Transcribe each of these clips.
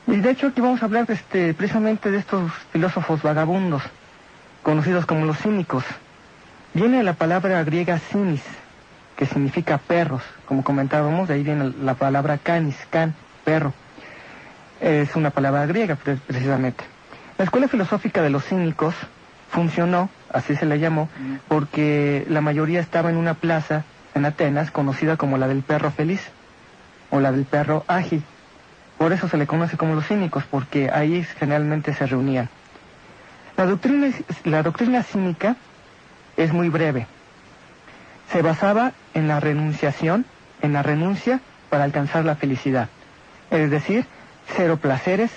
Y de hecho aquí vamos a hablar precisamente de estos filósofos vagabundos, conocidos como los cínicos. Viene de la palabra griega cynis, que significa perros, como comentábamos, de ahí viene la palabra canis, can, perro. Es una palabra griega, precisamente. La escuela filosófica de los cínicos funcionó, así se le llamó, porque la mayoría estaba en una plaza en Atenas conocida como la del perro feliz, o la del perro ágil. Por eso se le conoce como los cínicos, porque ahí generalmente se reunían. La doctrina cínica es muy breve. Se basaba en la renunciación, en la renuncia para alcanzar la felicidad. Es decir, 0 placeres,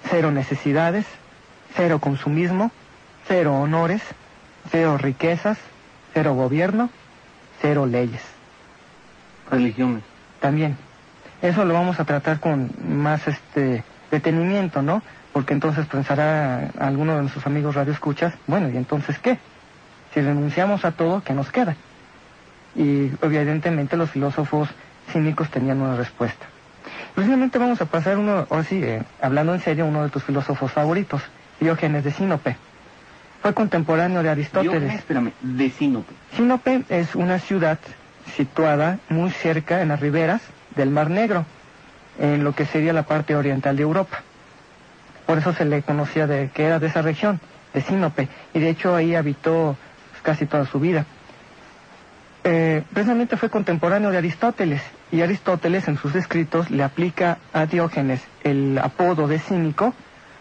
0 necesidades, 0 consumismo, 0 honores, 0 riquezas, 0 gobierno, 0 leyes. Religiones. También. Eso lo vamos a tratar con más detenimiento, ¿no? Porque entonces pensará alguno de nuestros amigos radioescuchas, bueno, ¿y entonces qué? Si renunciamos a todo, ¿qué nos queda? Y evidentemente los filósofos cínicos tenían una respuesta. Precisamente vamos a pasar hablando en serio, uno de tus filósofos favoritos, Diógenes de Sinope. Fue contemporáneo de Aristóteles. De Sinope. Sinope es una ciudad situada muy cerca, en las riberas del Mar Negro, en lo que sería la parte oriental de Europa. Por eso se le conocía que era de esa región, de Sinope, y de hecho ahí habitó casi toda su vida. Precisamente fue contemporáneo de Aristóteles, y Aristóteles en sus escritos le aplica a Diógenes el apodo de cínico,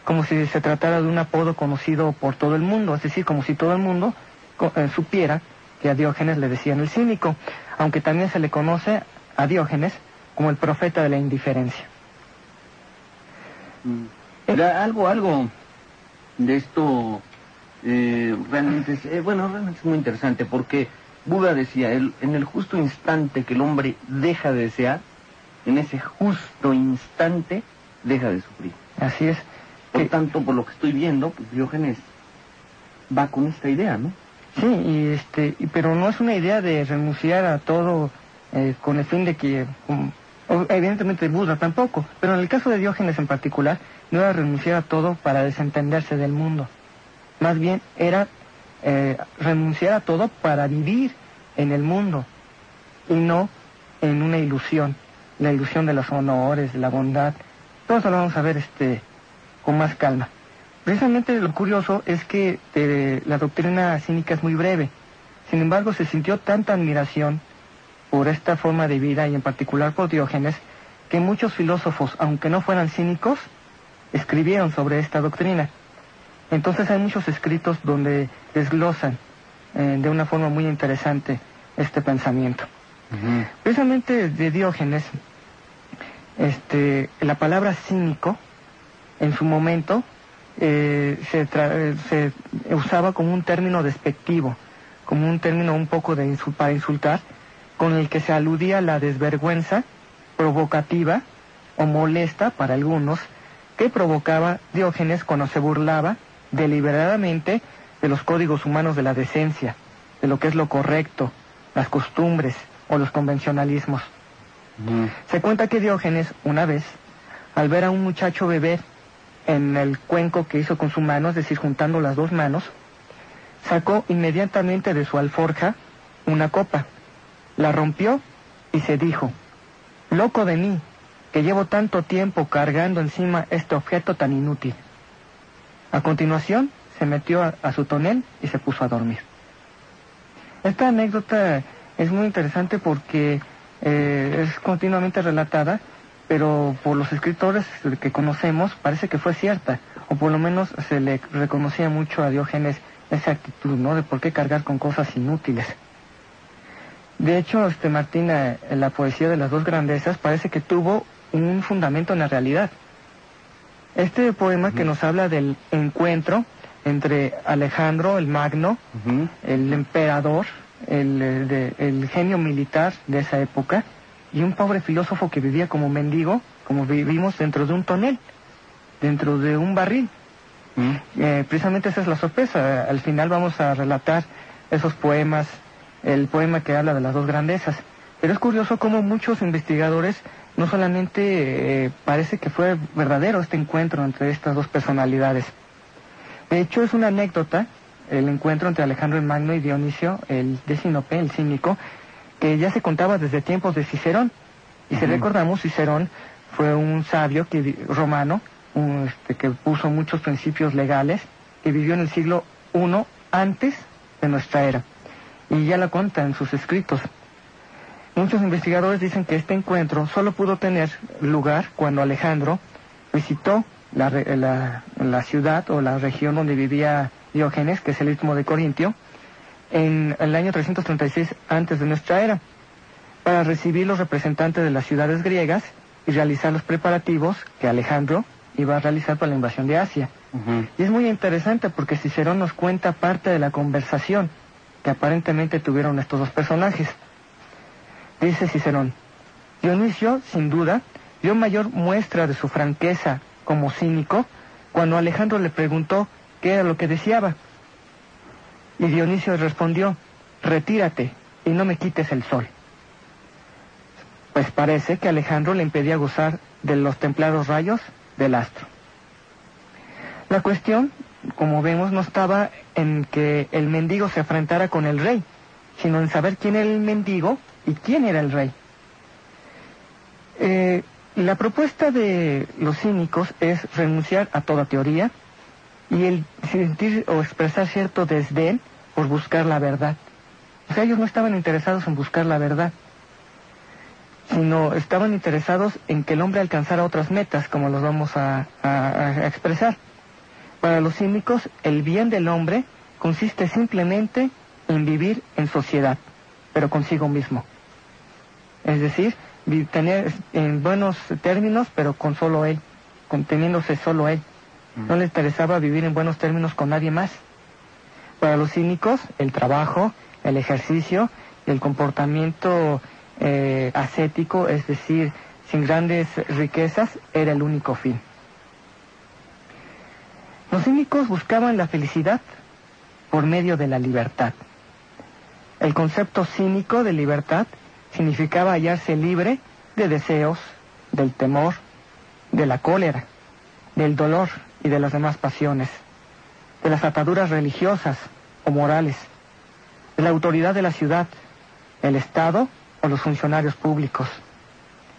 como si se tratara de un apodo conocido por todo el mundo, es decir, como si todo el mundo supiera que a Diógenes le decían el cínico, aunque también se le conoce a Diógenes como el profeta de la indiferencia. Algo de esto realmente es muy interesante, porque Buda decía, en el justo instante que el hombre deja de desear, en ese justo instante deja de sufrir. Así es. Por tanto, por lo que estoy viendo, pues Diógenes va con esta idea, ¿no? Sí, pero no es una idea de renunciar a todo con el fin de que, evidentemente Buda tampoco, pero en el caso de Diógenes en particular, no era renunciar a todo para desentenderse del mundo. Más bien era renunciar a todo para vivir en el mundo y no en una ilusión, la ilusión de los honores, de la bondad. Todo eso lo vamos a ver con más calma. Precisamente lo curioso es que la doctrina cínica es muy breve. Sin embargo, se sintió tanta admiración por esta forma de vida y en particular por Diógenes, que muchos filósofos, aunque no fueran cínicos, escribieron sobre esta doctrina. Entonces hay muchos escritos donde desglosan de una forma muy interesante este pensamiento. Precisamente de Diógenes, la palabra cínico, en su momento, se usaba como un término despectivo, como un término un poco para insultar, con el que se aludía a la desvergüenza provocativa o molesta para algunos que provocaba Diógenes cuando se burlaba deliberadamente de los códigos humanos de la decencia, de lo que es lo correcto, las costumbres o los convencionalismos. Se cuenta que Diógenes, una vez, al ver a un muchacho beber en el cuenco que hizo con su mano, es decir, juntando las dos manos, sacó inmediatamente de su alforja una copa, la rompió y se dijo: «Loco de mí, que llevo tanto tiempo cargando encima este objeto tan inútil». A continuación, se metió a su tonel y se puso a dormir. Esta anécdota es muy interesante porque es continuamente relatada, pero por los escritores que conocemos parece que fue cierta, o por lo menos se le reconocía mucho a Diógenes esa actitud, ¿no?, de por qué cargar con cosas inútiles. De hecho, Martina, la poesía de las dos grandezas parece que tuvo un fundamento en la realidad. Este poema que nos habla del encuentro entre Alejandro el Magno, el emperador, el genio militar de esa época, y un pobre filósofo que vivía como mendigo, como vivimos dentro de un tonel, dentro de un barril. Precisamente esa es la sorpresa. Al final vamos a relatar esos poemas, el poema que habla de las dos grandezas. Pero es curioso cómo muchos investigadores no solamente parece que fue verdadero este encuentro entre estas dos personalidades. De hecho, es una anécdota el encuentro entre Alejandro el Magno y Dionisio el de Sinope, el cínico, que ya se contaba desde tiempos de Cicerón. Y si recordamos, Cicerón fue un sabio romano, que puso muchos principios legales, que vivió en el siglo I antes de nuestra era. Y ya la cuenta en sus escritos. Muchos investigadores dicen que este encuentro solo pudo tener lugar cuando Alejandro visitó la ciudad o la región donde vivía Diógenes, que es el Istmo de Corintio, en el año 336 antes de nuestra era, para recibir los representantes de las ciudades griegas y realizar los preparativos que Alejandro iba a realizar para la invasión de Asia. Y es muy interesante porque Cicerón nos cuenta parte de la conversación que aparentemente tuvieron estos dos personajes. Dice Cicerón: Dionisio, sin duda, dio mayor muestra de su franqueza como cínico cuando Alejandro le preguntó qué era lo que deseaba. Y Dionisio respondió: retírate y no me quites el sol. Pues parece que Alejandro le impedía gozar de los templados rayos del astro. La cuestión, como vemos, no estaba en que el mendigo se enfrentara con el rey, sino en saber quién era el mendigo y quién era el rey. La propuesta de los cínicos es renunciar a toda teoría y el sentir o expresar cierto desdén por buscar la verdad. O sea, ellos no estaban interesados en buscar la verdad, sino estaban interesados en que el hombre alcanzara otras metas, como los vamos a expresar. Para los cínicos, el bien del hombre consiste simplemente en vivir en sociedad, pero consigo mismo. Es decir, tener en buenos términos, pero con solo él, conteniéndose solo él. No le interesaba vivir en buenos términos con nadie más. Para los cínicos, el trabajo, el ejercicio y el comportamiento ascético, es decir, sin grandes riquezas, era el único fin. Los cínicos buscaban la felicidad por medio de la libertad. El concepto cínico de libertad significaba hallarse libre de deseos, del temor, de la cólera, del dolor y de las demás pasiones, de las ataduras religiosas o morales, de la autoridad de la ciudad, el Estado o los funcionarios públicos.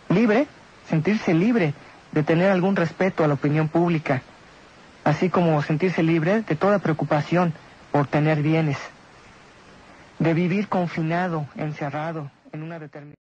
Libre, sentirse libre de tener algún respeto a la opinión pública, así como sentirse libre de toda preocupación por tener bienes, de vivir confinado, encerrado en una determinada